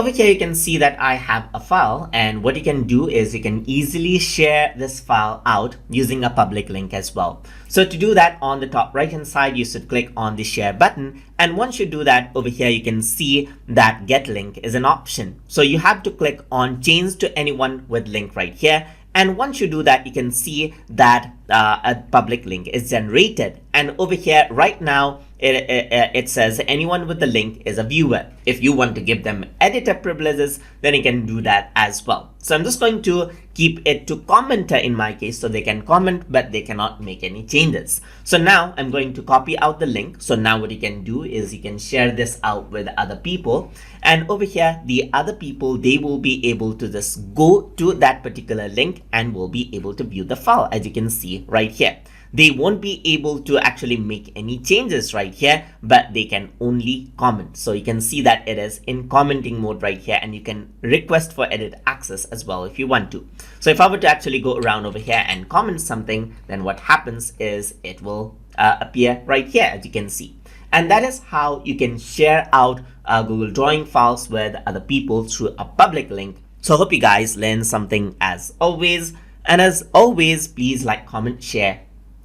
over here you can see that I have a file, and what you can do is you can easily share this file out using a public link as well. So to do that, on the top right hand side you should click on the share button, and once you do that, over here you can see that get link is an option. So you have to click on change to anyone with link right here. And once you do that, you can see that a public link is generated. And over here right now, it says anyone with the link is a viewer. If you want to give them editor privileges, then you can do that as well. So I'm just going to keep it to commenter in my case, so they can comment, but they cannot make any changes. So now I'm going to copy out the link. So now what you can do is you can share this out with other people. And over here, the other people, they will be able to just go to that particular link and will be able to view the file, as you can see right here. They won't be able to actually make any changes right here, but they can only comment. So you can see that it is in commenting mode right here, and you can request for edit access as well if you want to. So if I were to actually go around over here and comment something, then what happens is it will appear right here, as you can see. And that is how you can share out Google Drawing files with other people through a public link. So I hope you guys learned something as always. And as always, please like, comment, share,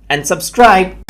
and subscribe.